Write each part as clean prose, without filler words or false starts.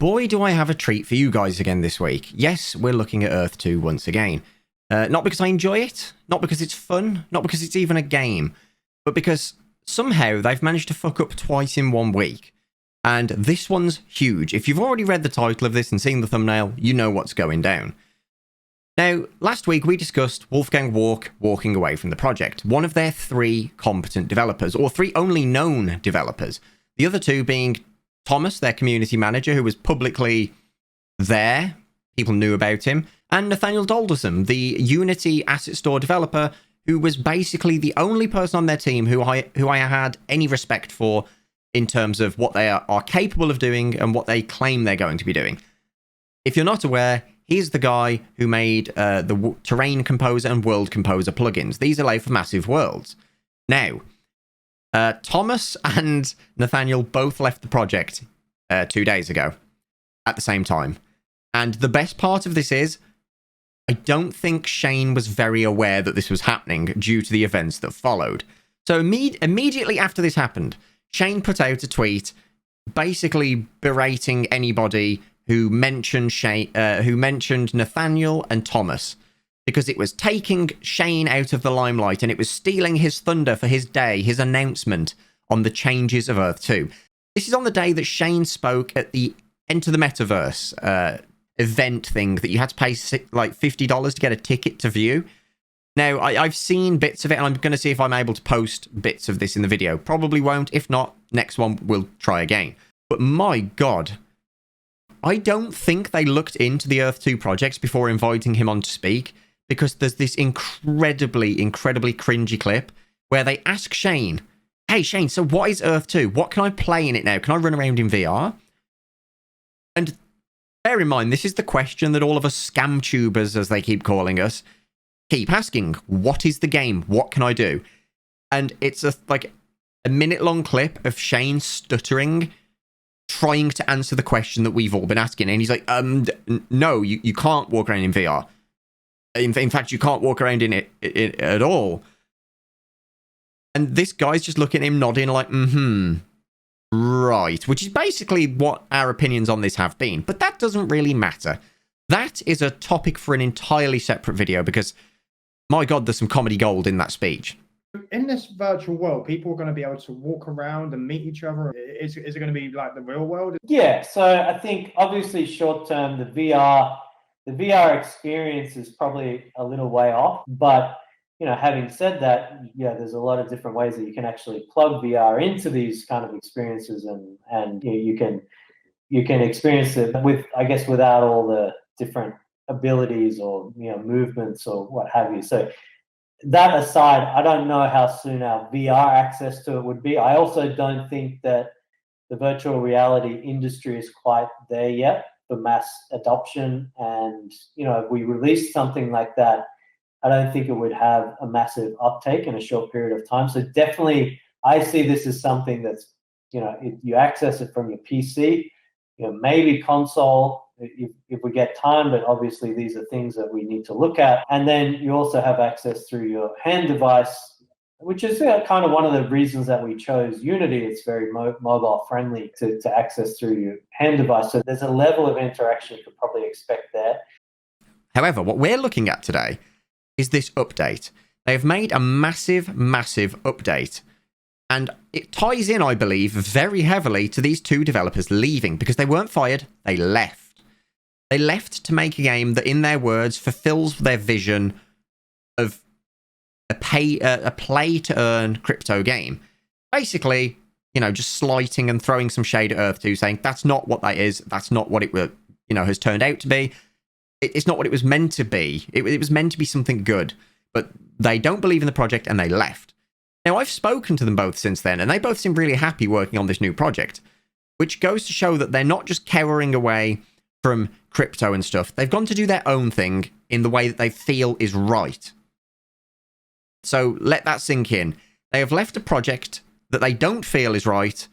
boy, do I have a treat for you guys again this week. Yes, we're looking at Earth 2 once again. Not because I enjoy it, not because it's fun, not because it's even a game, but because somehow they've managed to fuck up twice in 1 week. And this one's huge. If you've already read the title of this and seen the thumbnail, you know what's going down. Now, last week we discussed Wolfgang Walk walking away from the project, one of their 3 competent developers, or 3 only known developers. The other 2 being Thomas, their community manager, who was publicly there, people knew about him, and Nathaniel Dolderson, the Unity asset store developer, who was basically the only person on their team who I had any respect for in terms of what they are capable of doing and what they claim they're going to be doing. If you're not aware, he's the guy who made the Terrain Composer and World Composer plugins. These allow for massive worlds. Now, Thomas and Nathaniel both left the project 2 days ago at the same time. And the best part of this is, I don't think Shane was very aware that this was happening due to the events that followed. So immediately after this happened, Shane put out a tweet basically berating anybody who mentioned Nathaniel and Thomas, because it was taking Shane out of the limelight and it was stealing his thunder for his day, his announcement on the changes of Earth 2. This is on the day that Shane spoke at the Enter the Metaverse event thing that you had to pay like $50 to get a ticket to view. Now, I've seen bits of it, and I'm going to see if I'm able to post bits of this in the video. Probably won't. If not, next one we'll try again. But my God, I don't think they looked into the Earth 2 projects before inviting him on to speak, because there's this incredibly cringy clip where they ask Shane, hey Shane, so what is Earth 2? What can I play in it now? Can I run around in VR? And bear in mind, this is the question that all of us scam tubers, as they keep calling us, keep asking. What is the game? What can I do? And it's a minute-long clip of Shane stuttering, trying to answer the question that we've all been asking. And he's like, no, you can't walk around in VR. In fact, you can't walk around in it at all. And this guy's just looking at him, nodding like, right. Which is basically what our opinions on this have been. But that doesn't really matter. That is a topic for an entirely separate video, because, my God, there's some comedy gold in that speech. In this virtual world, people are going to be able to walk around and meet each other. Is it going to be like the real world? Yeah, so I think obviously short term, the VR experience is probably a little way off. But, you know, having said that, yeah, there's a lot of different ways that you can actually plug VR into these kind of experiences, and you can experience it with, I guess, without all the different abilities or, you know, movements or what have you. So that aside, I don't know how soon our VR access to it would be. I also don't think that the virtual reality industry is quite there yet for mass adoption. And, you know, if we released something like that, I don't think it would have a massive uptake in a short period of time. So definitely, I see this as something that's, you know, if you access it from your PC, you know, maybe console, if we get time, but obviously these are things that we need to look at. And then you also have access through your hand device, which is kind of one of the reasons that we chose Unity. It's very mobile friendly to access through your hand device. So there's a level of interaction you could probably expect there. However, what we're looking at today is this update. They have made a massive update. And it ties in, I believe, very heavily to these 2 developers leaving, because they weren't fired, they left. They left to make a game that, in their words, fulfills their vision of a play-to-earn crypto game. Basically, you know, just slighting and throwing some shade at Earth 2, saying that's not what that is, that's not what it has turned out to be. It's not what it was meant to be. It was meant to be something good, but they don't believe in the project and they left. Now, I've spoken to them both since then, and they both seem really happy working on this new project, which goes to show that they're not just cowering away from crypto and stuff. They've gone to do their own thing in the way that they feel is right. So let that sink in. They have left a project that they don't feel is right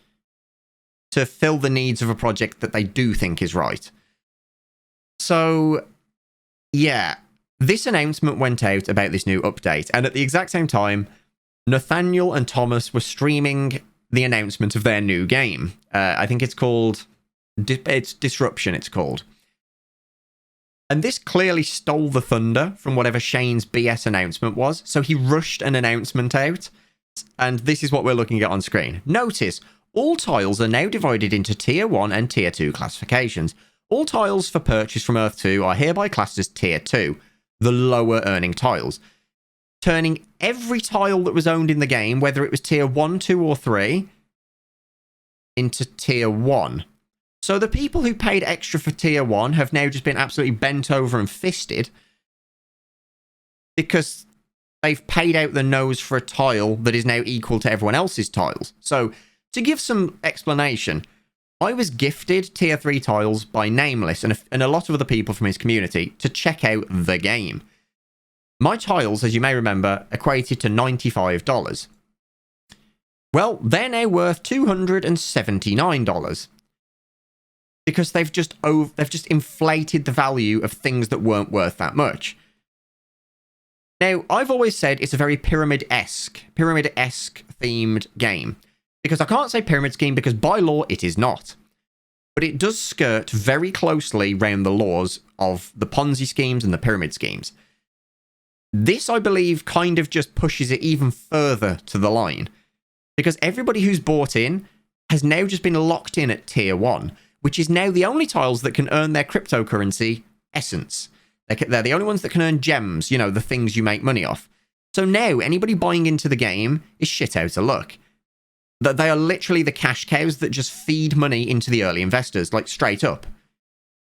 to fill the needs of a project that they do think is right. So, yeah, this announcement went out about this new update, and at the exact same time, Nathaniel and Thomas were streaming the announcement of their new game. I think it's called It's disruption, it's called. And this clearly stole the thunder from whatever Shane's BS announcement was, so he rushed an announcement out, and this is what we're looking at on screen. Notice, all tiles are now divided into Tier 1 and Tier 2 classifications. All tiles for purchase from Earth 2 are hereby classed as Tier 2, the lower earning tiles, turning every tile that was owned in the game, whether it was Tier 1, 2, or 3, into Tier 1. So the people who paid extra for Tier 1 have now just been absolutely bent over and fisted because they've paid out the nose for a tile that is now equal to everyone else's tiles. So, to give some explanation, I was gifted Tier 3 tiles by Nameless and a lot of other people from his community to check out the game. My tiles, as you may remember, equated to $95. Well, they're now worth $279. Because they've just inflated the value of things that weren't worth that much. Now, I've always said it's a very pyramid-esque themed game. Because I can't say pyramid scheme because by law it is not. But it does skirt very closely around the laws of the Ponzi schemes and the pyramid schemes. This, I believe, kind of just pushes it even further to the line. Because everybody who's bought in has now just been locked in at Tier 1. Which is now the only tiles that can earn their cryptocurrency essence. They're the only ones that can earn gems, the things you make money off. So now, anybody buying into the game is shit out of luck. That they are literally the cash cows that just feed money into the early investors, like straight up.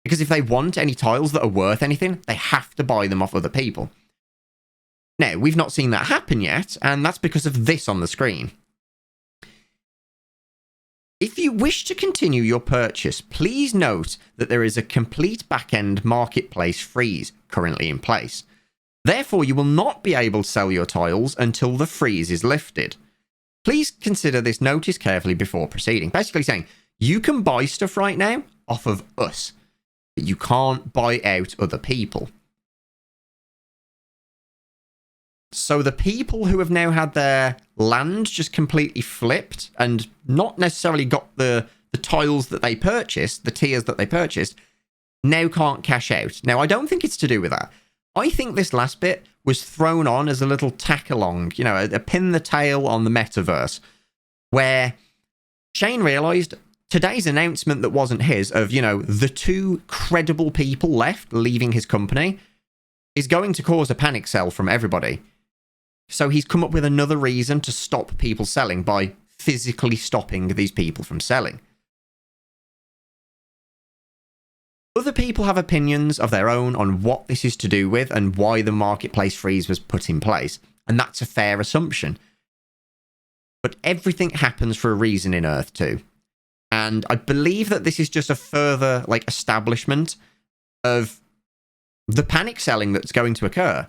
Because if they want any tiles that are worth anything, they have to buy them off other people. Now, we've not seen that happen yet, and that's because of this on the screen. If you wish to continue your purchase, please note that there is a complete back-end marketplace freeze currently in place. Therefore, you will not be able to sell your tiles until the freeze is lifted. Please consider this notice carefully before proceeding. Basically saying, you can buy stuff right now off of us, but you can't buy out other people. So the people who have now had their land just completely flipped and not necessarily got the tiles that they purchased, the tiers that they purchased, now can't cash out. Now, I don't think it's to do with that. I think this last bit was thrown on as a little tack along, a pin the tail on the metaverse, where Shane realised today's announcement that wasn't his of, the two credible people left leaving his company is going to cause a panic sell from everybody. So he's come up with another reason to stop people selling by physically stopping these people from selling. Other people have opinions of their own on what this is to do with and why the marketplace freeze was put in place, and that's a fair assumption. But everything happens for a reason in Earth 2. And I believe that this is just a further establishment of the panic selling that's going to occur.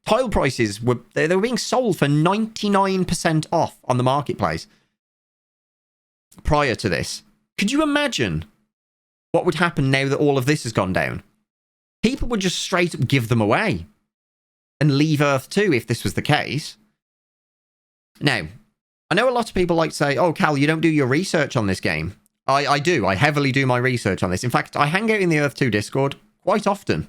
Tile prices they were being sold for 99% off on the marketplace prior to this. Could you imagine what would happen now that all of this has gone down? People would just straight up give them away and leave Earth 2 if this was the case. Now, I know a lot of people like to say, oh, Cal, you don't do your research on this game. I do. I heavily do my research on this. In fact, I hang out in the Earth 2 Discord quite often.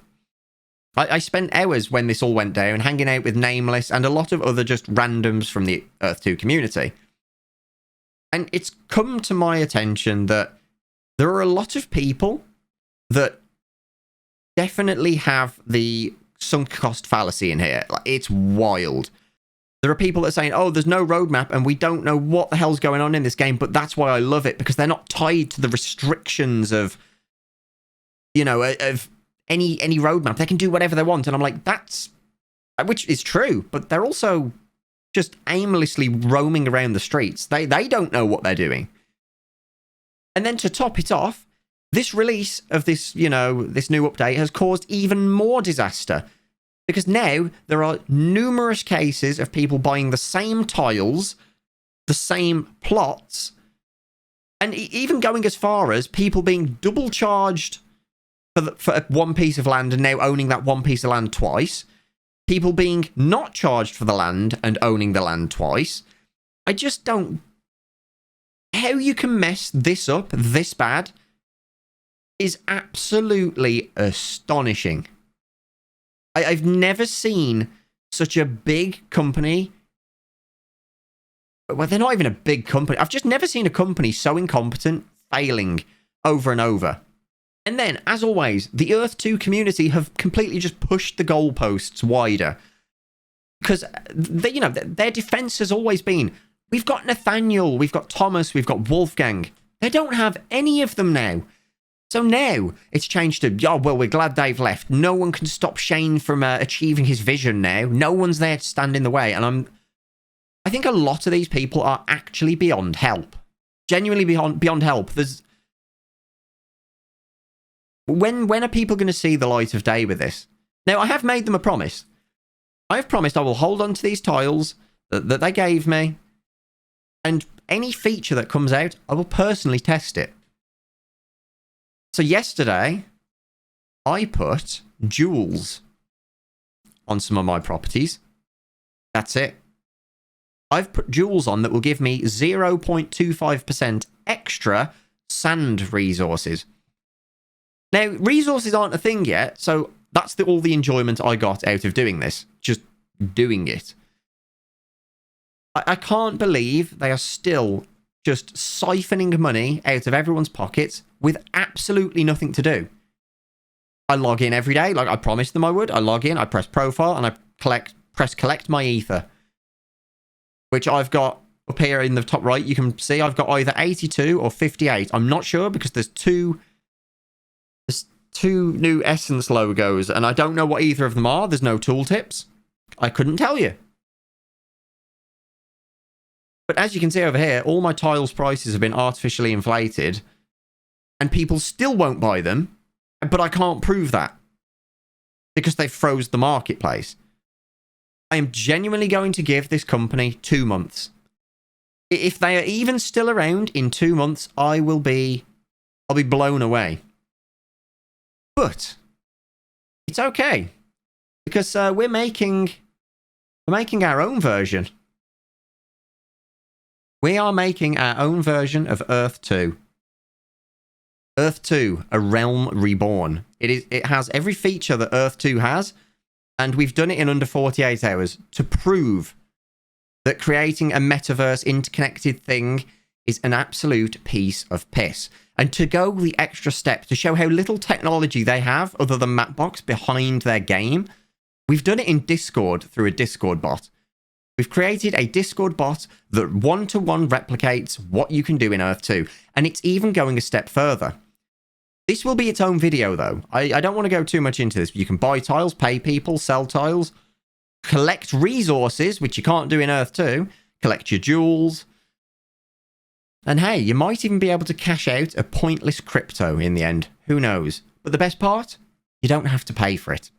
I spent hours when this all went down hanging out with Nameless and a lot of other just randoms from the Earth 2 community. And it's come to my attention that there are a lot of people that definitely have the sunk cost fallacy in here. It's wild. There are people that are saying, oh, there's no roadmap and we don't know what the hell's going on in this game, but that's why I love it, because they're not tied to the restrictions of, of any roadmap. They can do whatever they want. And I'm like, which is true, but they're also just aimlessly roaming around the streets. They don't know what they're doing. And then to top it off, this release of this, this new update has caused even more disaster. Because now there are numerous cases of people buying the same tiles, the same plots, and even going as far as people being double charged for one piece of land and now owning that one piece of land twice. People being not charged for the land and owning the land twice. I just don't How you can mess this up this bad is absolutely astonishing. I've never seen such a big company. Well, they're not even a big company. I've just never seen a company so incompetent, failing over and over. And then, as always, the Earth 2 community have completely just pushed the goalposts wider. Because, their defense has always been, we've got Nathaniel, we've got Thomas, we've got Wolfgang. They don't have any of them now. So now it's changed to, oh, well, we're glad they've left. No one can stop Shane from achieving his vision now. No one's there to stand in the way. And I think a lot of these people are actually beyond help. Genuinely beyond help. When are people going to see the light of day with this? Now, I have made them a promise. I have promised I will hold on to these tiles that they gave me. And any feature that comes out, I will personally test it. So yesterday, I put jewels on some of my properties. That's it. I've put jewels on that will give me 0.25% extra sand resources. Now, resources aren't a thing yet, so that's all the enjoyment I got out of doing this. Just doing it. I can't believe they are still just siphoning money out of everyone's pockets with absolutely nothing to do. I log in every day, like I promised them I would. I log in, I press profile, and I press collect my ether. Which I've got up here in the top right. You can see I've got either 82 or 58. I'm not sure because there's two new Essence logos, and I don't know what either of them are. There's no tooltips. I couldn't tell you. But as you can see over here, all my tiles prices have been artificially inflated, and people still won't buy them, but I can't prove that because they've froze the marketplace. I am genuinely going to give this company 2 months. If they are even still around in 2 months, I'll be blown away. But it's okay because we're making our own version. We are making our own version of Earth 2. Earth 2, a realm reborn. It has every feature that Earth 2 has, and we've done it in under 48 hours to prove that creating a metaverse interconnected thing is an absolute piece of piss. And to go the extra step to show how little technology they have other than Mapbox behind their game, we've done it in Discord through a Discord bot. We've created a Discord bot that one-to-one replicates what you can do in Earth 2, and it's even going a step further. This will be its own video, though. I don't want to go too much into this. You can buy tiles, pay people, sell tiles, collect resources, which you can't do in Earth 2, collect your jewels, and hey, you might even be able to cash out a pointless crypto in the end. Who knows? But the best part? You don't have to pay for it.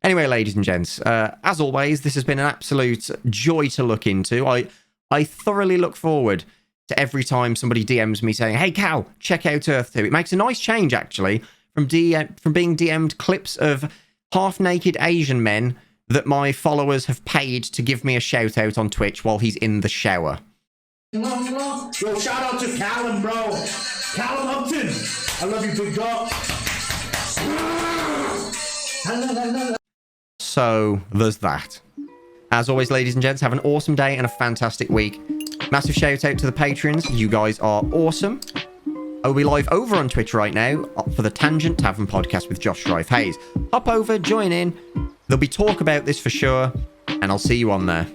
Anyway, ladies and gents, as always, this has been an absolute joy to look into. I thoroughly look forward to every time somebody DMs me saying, hey, Cal, check out Earth 2. It makes a nice change, actually, from being DM'd clips of half-naked Asian men that my followers have paid to give me a shout-out on Twitch while he's in the shower. Yo, shout out to Callum, bro. Callum Upton. I love you, big dog. So, there's that. As always, ladies and gents, have an awesome day and a fantastic week. Massive shout out to the patrons. You guys are awesome. I will be live over on Twitch right now for the Tangent Tavern podcast with Josh Strife Hayes. Hop over, join in. There'll be talk about this for sure, and I'll see you on there.